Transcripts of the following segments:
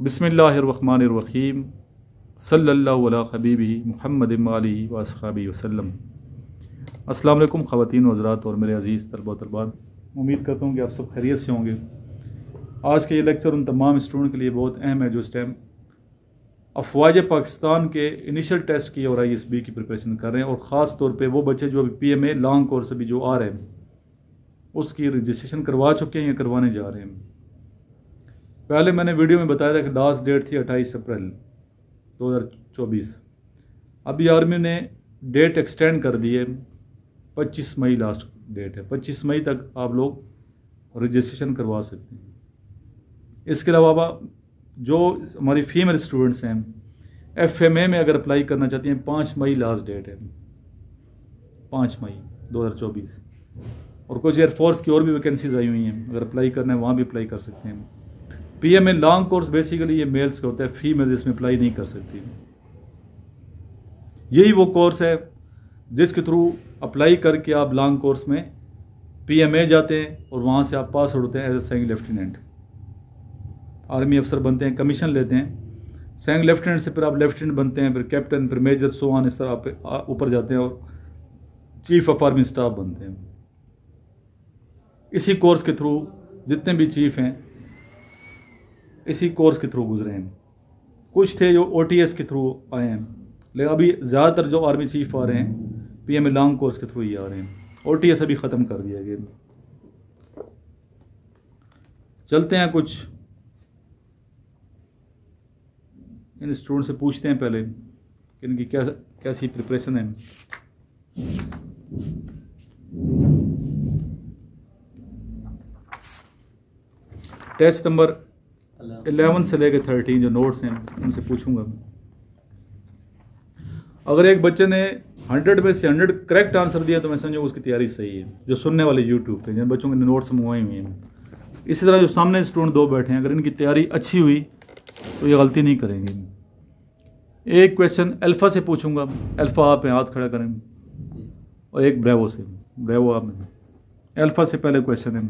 बिस्मिल्लाहिर्रहमानिर्रहीम सल्लल्लाहु अला हबीबिही मुहम्मद आलिही व अस्हाबिही वसल्लम। अस्सलाम वालेकुम ख़वातीन व हज़रात और मेरे अज़ीज़ तलबा व तलबात, उम्मीद करता हूँ कि आप सब खैरियत से होंगे। आज का ये लेक्चर उन तमाम स्टूडेंट के लिए बहुत अहम है जो इस टाइम अफवाज पाकिस्तान के इनिशियल टेस्ट की और ISB की प्रिपरेशन कर रहे हैं, और ख़ास तौर पे वो बच्चे जो अभी PMA लॉन्ग कोर्स अभी जो आ रहे हैं उसकी रजिस्ट्रेशन करवा चुके हैं या करवाने जा रहे हैं। पहले मैंने वीडियो में बताया था कि लास्ट डेट थी 28 अप्रैल 2024। अभी आर्मी ने डेट एक्सटेंड कर दी है, 25 मई लास्ट डेट है। 25 मई तक आप लोग रजिस्ट्रेशन करवा सकते हैं। इसके अलावा जो हमारी फीमेल स्टूडेंट्स हैं FMA में अगर अप्लाई करना चाहती हैं, 5 मई लास्ट डेट है, 5 मई 2024। और कुछ एयरफोर्स की और भी वैकेंसीज आई हुई हैं, अगर अप्लाई करना है वहाँ भी अप्लाई कर सकते हैं। PMA लॉन्ग कोर्स बेसिकली ये मेल्स का होता है, फीमेल इसमें अप्लाई नहीं कर सकती। यही वो कोर्स है जिसके थ्रू अप्लाई करके आप लॉन्ग कोर्स में PMA जाते हैं और वहाँ से आप पास आउट होते हैं एज ए सैंग लेफ्टिनेंट। आर्मी अफसर बनते हैं, कमीशन लेते हैं। सैंग लेफ्टिनेंट से फिर आप लेफ्टिनेंट बनते हैं, फिर कैप्टन, फिर मेजर, सो ऑन, इस तरह आप ऊपर जाते हैं और चीफ ऑफ आर्मी स्टाफ बनते हैं। इसी कोर्स के थ्रू जितने भी चीफ हैं इसी कोर्स के थ्रू गुजरे हैं। कुछ थे जो OTS के थ्रू आए हैं, लेकिन अभी ज़्यादातर जो आर्मी चीफ आ रहे हैं PMA लॉन्ग कोर्स के थ्रू ही आ रहे हैं। OTS अभी ख़त्म कर दिया गया। चलते हैं, कुछ इन स्टूडेंट से पूछते हैं पहले कि इनकी कैसी प्रिपरेशन है। टेस्ट नंबर 11 से लेकर 13 जो नोट्स हैं उनसे पूछूंगा। अगर एक बच्चे ने 100 में से 100 करेक्ट आंसर दिया तो मैं समझूंगा उसकी तैयारी सही है। जो सुनने वाले यूट्यूब पे जिन बच्चों के नोट्स मंगवाए हुए हैं, इसी तरह जो सामने स्टूडेंट 2 बैठे हैं, अगर इनकी तैयारी अच्छी हुई तो ये गलती नहीं करेंगे। एक क्वेश्चन अल्फ़ा से पूछूंगा, अल्फ़ा आप हाथ खड़ा करें, और एक ब्रेवो से, ब्रेवो आप। अल्फ़ा से पहले क्वेश्चन है,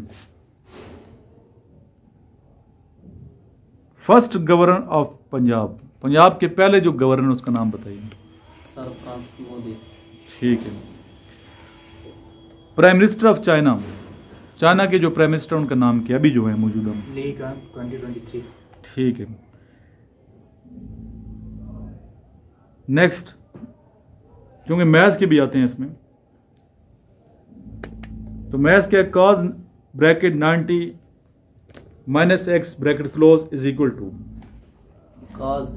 first governor of Punjab, Punjab के पहले जो गवर्नर उसका नाम बताइए। Sir Francis Modi. ठीक है। Prime minister of China, China के जो प्राइम मिनिस्टर उनका नाम क्या अभी जो है मौजूदा? ली कान 2023। ठीक है। नेक्स्ट, क्योंकि मैथ्स के भी आते हैं इसमें, तो मैथ्स के cos bracket 90 minus x bracket close is equal to cos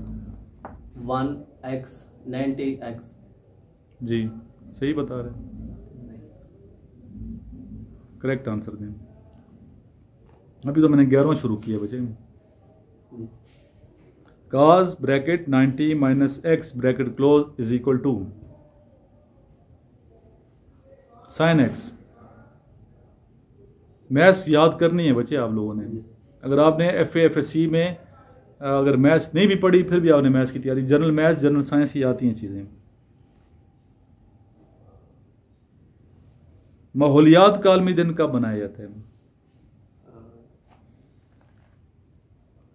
1x 90x। जी सही बता रहे हैं, करेक्ट आंसर दें। अभी तो मैंने 11वां शुरू किया बच्चे। cos bracket 90 minus x bracket close is equal to sin x। Maths याद करनी है बच्चे आप लोगों ने। अगर आपने FA FSC में अगर मैथ्स नहीं भी पढ़ी फिर भी आपने मैथ्स की तैयारी, जनरल मैथ्स, जनरल साइंस ही आती हैं चीज़ें। माहौलियात का आलमी दिन कब मनाया जाता है?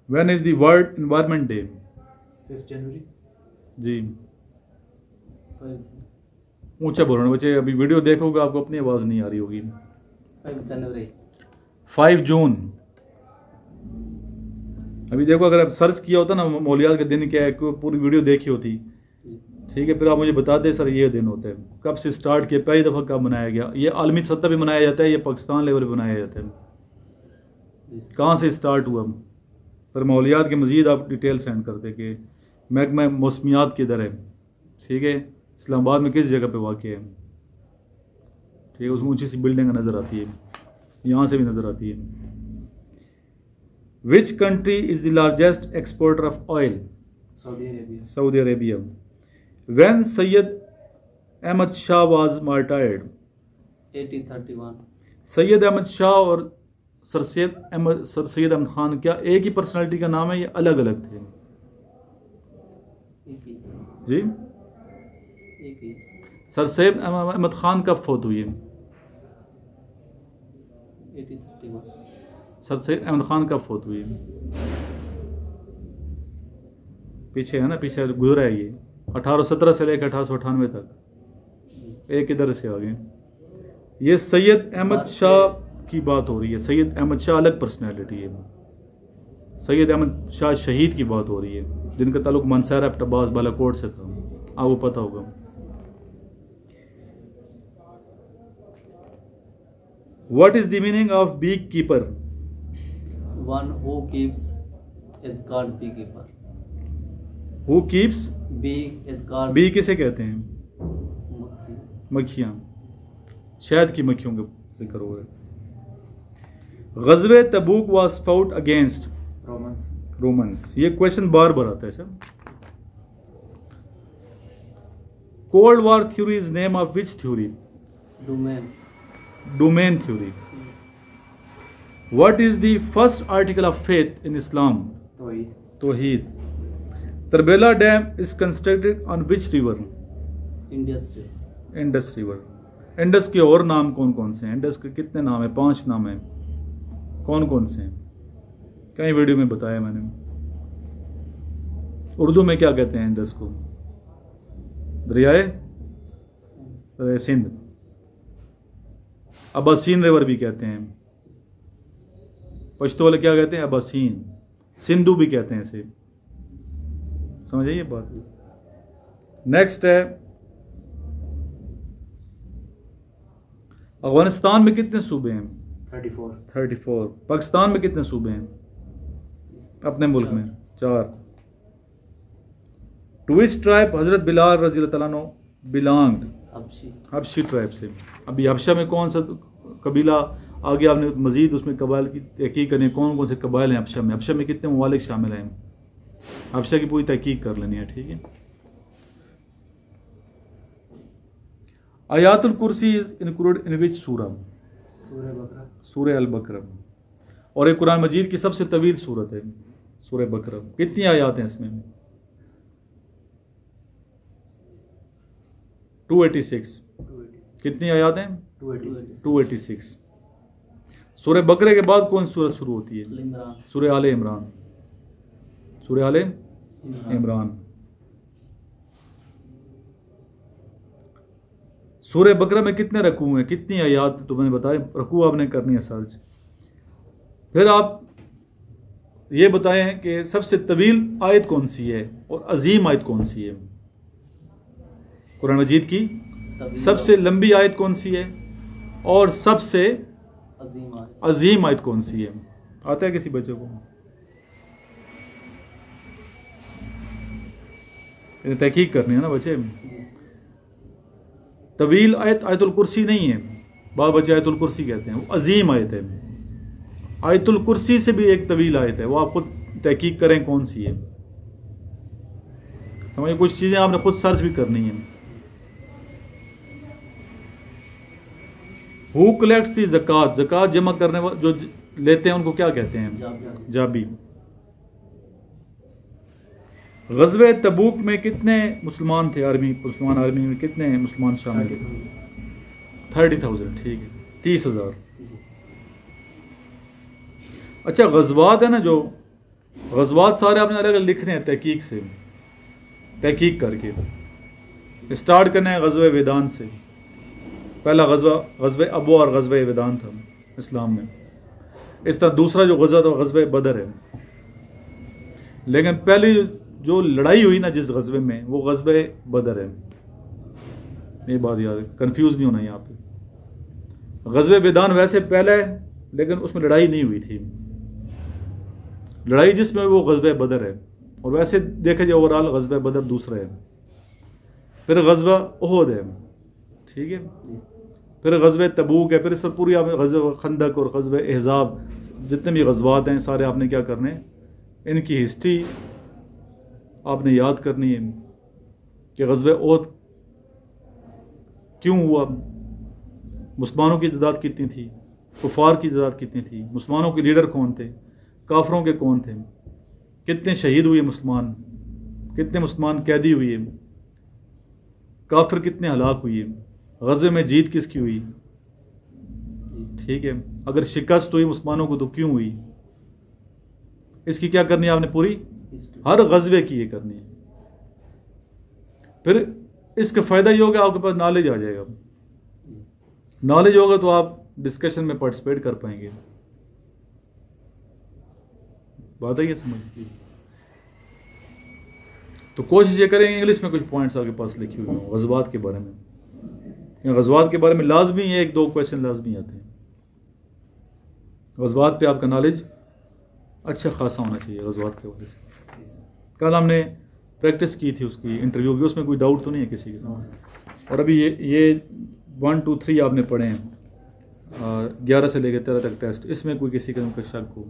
When is the world environment day? 5 जनवरी। जी ऊंचा बोलना बच्चे, अभी वीडियो देखोगे आपको अपनी आवाज़ नहीं आ रही होगी। 5 जनवरी। 5 जून। अभी देखो, अगर आप सर्च किया होता ना माहौलियात का दिन क्या है, पूरी वीडियो देखी होती, ठीक है, फिर आप मुझे बताते सर ये दिन होता है, कब से स्टार्ट किया, पहली दफ़ा कब मनाया गया। ये आलमी सतह पे मनाया जाता है, ये पाकिस्तान लेवल पे मनाया जाता है, कहाँ से स्टार्ट हुआ। फिर माहौलियात के मज़ीद आप डिटेल सेंड करते कि महकमा मौसमियात किधर है, ठीक है, इस्लामाबाद में किस जगह पे वाक़ है, ठीक है, उसमें ऊँची सी बिल्डिंग नज़र आती है, यहाँ से भी नज़र आती है। Which country is the largest exporter of oil? Saudi Arabia. Saudi Arabia. When Sayyid Ahmad Shah was martyred? 1831. Syed Ahmad Shah और सर सैयद अहमद खान क्या एक ही पर्सनालिटी का नाम है या अलग अलग थे? एक ही। जी एक ही। सर सैयद अहमद खान कब फौत हुई है? 1831। सर सैयद अहमद खान कब फौत हुई? पीछे है ना, पीछे गुजरा है ये 1817 से लेकर 1898 तक। एक इधर से आ गए। ये सैयद अहमद शाह की बात हो रही है। सैयद अहमद शाह अलग पर्सनैलिटी है। सैयद अहमद शाह शहीद की बात हो रही है, जिनका ताल्लुक मंसार अब्बास बालाकोट से था, आपको पता होगा। What is the meaning of beekeeper? One who keeps is called beekeeper. Who keeps? Bee is called bee किसे कहते हैं? मक्खी. मक्खियाँ, शहद की मक्खियों का जिक्र हो रहा है। ग़ज़वे Tabuk was fought against Romans. ये क्वेश्चन बार बार आता है sir. Cold war theory is name of which theory? Domain theory. What is the first article of faith in Islam? तौहीद। Tarbela dam is constructed on which river? Indus river. Indus के और नाम कौन कौन से हैं? इंडस के कितने नाम हैं? 5 नाम हैं। कौन कौन से हैं? कई वीडियो में बताया मैंने। उर्दू में क्या कहते हैं इंडस को? दरियाए सिंध। अब्बासीन रिवर भी कहते हैं। पश्तो वाले क्या कहते हैं? अब्बासीन। सिंधु भी कहते हैं इसे। समझ आइए बात। नेक्स्ट है, अफगानिस्तान में कितने सूबे हैं? 34। पाकिस्तान में कितने सूबे हैं? अपने मुल्क में 4। टू विच ट्राइब हजरत बिलाल रज़ी अल्लाह अन्हु बिलोंग्ड? हबशी ट्राइब से। अभी हबशा में कौन सा कबीला आगे आपने मजीद उसमें कबाइल की तहकीक करनी है, कौन कौन से कबाइल हैं हबशा में? हबशा में कितने ममालिक शामिल हैं? हबशा की पूरी तहकीक कर लेनी है, ठीक है। आयातुल कुर्सी इज इंक्लूडेड इन विच सूरा? सूरह अल बकरा। और एक कुरान मजीद की सबसे तवील सूरत है सूरह बकरा। कितनी आयात हैं इसमें? 286। कितनी आयात हैं? 286। सूरह बकरे के बाद कौन सूरत शुरू होती है? सूरह आले इमरान। सूरह आले इमरान। सूरह बकरा में कितने रकू हैं? कितनी आयात तो मैंने बताया। रकू आपने करनी है सर्च। फिर आप ये बताएं कि सबसे तवील आयत कौन सी है और अजीम आयत कौन सी है? कुरान मजीद की सबसे लंबी आयत कौन सी है और सबसे अजीम आयत कौन सी है? आता है किसी बच्चे को? तहकीक करनी है ना बच्चे। तवील आयत आयतुल कुर्सी नहीं है। बाल बच्चे आयतुल कुर्सी कहते हैं, वो अजीम आयत है। आयतुल कुर्सी से भी एक तवील आयत है, वो आप खुद तहकीक करें कौन सी है। समझिए, कुछ चीज़ें आपने खुद सर्च भी करनी है। हु कलेक्ट्स द ज़कात? ज़कात जमा करने वाले जो लेते हैं उनको क्या कहते हैं? जाबी। ग़ज़वे तबूक में कितने मुसलमान थे? मुसलमान आर्मी में कितने मुसलमान शामिल थे? 30,000। ठीक है, 30,000। अच्छा, ग़ज़वात है ना, जो ग़ज़वात सारे आपने अलग अलग लिखने हैं तहकीक से, तहकीक करके। स्टार्ट करना है ग़ज़वे वेदान से। पहला ग़ज़वे अबू और ग़ज़वे वेदान था इस्लाम में। इस तरह दूसरा जो ग़ज़वा था ग़ज़वे बदर है। लेकिन पहली जो लड़ाई हुई ना जिस ग़ज़वे में, वो ग़ज़वे बदर है। ये बात याद है, कन्फ्यूज़ नहीं होना यहाँ पे। ग़ज़वे वेदान वैसे पहला है, लेकिन उसमें लड़ाई नहीं हुई थी। लड़ाई जिसमें वो ग़ज़वे बदर है। और वैसे देखा जाए ओवरऑल ग़ज़वे बदर दूसरा है। फिर ग़ज़वा उहद है, ठीक है। फिर ग़ज़वे तबूक है। फिर इस पूरी आपने ग़ज़वा खंदक और ग़ज़वे अहज़ाब, जितने भी ग़ज़वात हैं सारे आपने क्या करने, इनकी हिस्ट्री आपने याद करनी है कि ग़ज़वे उहद क्यों हुआ, मुसलमानों की तादाद कितनी थी, कुफ़ार की तादाद कितनी थी, मुसलमानों के लीडर कौन थे, काफरों के कौन थे, कितने शहीद हुए मुसलमान, कितने मुसलमान कैदी हुए, काफिर कितने हलाक हुए, ग़ज़वे में जीत किसकी हुई, ठीक है। अगर शिकस्त हुई मुसलमानों को तो क्यों हुई, इसकी क्या करनी है आपने पूरी हर गज़वे की ये करनी है। फिर इसका फ़ायदा ये होगा आपके पास नॉलेज आ जाएगा। नॉलेज होगा तो आप डिस्कशन में पार्टिसिपेट कर पाएंगे। बात है ये समझ। तो कोशिश ये करेंगे इंग्लिश में कुछ पॉइंट्स आपके पास लिखे हुए हों गज़वात के बारे में। गज़वात के बारे में लाजमी एक दो क्वेश्चन लाजमी आते हैं। गज़वात पे आपका नॉलेज अच्छा खासा होना चाहिए गज़वात के वजह से। कल हमने प्रैक्टिस की थी उसकी इंटरव्यू की, उसमें कोई डाउट तो नहीं है किसी के साथ। और अभी ये 1, 2, 3 आपने पढ़े हैं 11 से लेकर 13 तक टेस्ट, इसमें कोई किसी किस्म का शक हो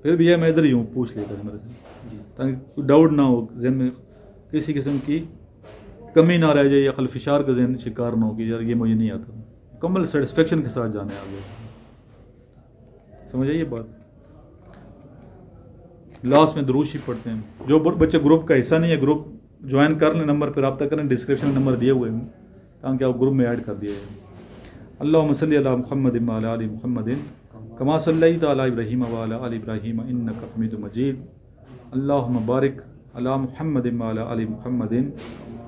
फिर भी मैं इधर ही हूँ, पूछ लेकर मेरे से, ताकि कोई डाउट ना हो जहन में, किसी किस्म की कमी ना रह जाए या खलफिशार का जहन शिकार ना हो कि यार ये मुझे नहीं आता। मुकम्मल सेटिस्फेक्शन के साथ जाने आगे। समझ आइए बात। लास्ट में दुरूद शरीफ पढ़ते हैं। जो बच्चे ग्रुप का हिस्सा नहीं है, ग्रुप ज्वाइन कर लें, नंबर पर रब्ता करें, डिस्क्रिप्शन में नंबर दिए हुए हैं ताकि आप ग्रुप में ऐड कर दिए जाए। अल्लाहुम्मा सल्ली अला मुहम्मदिन व अला आलि मुहम्मदिन कमा सल्लैता अला इब्राहीम व अला आलि इब्राहीम इन्नका हमीदुम मजीद। अल्लाहुम्मा बारिक अला मुहम्मदिन व अला आलि मुहम्मदिन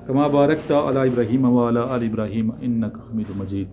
कमा बारकता अला इब्राहीम व अला आलि इब्राहीम इन्नका हमीदुम मजीद।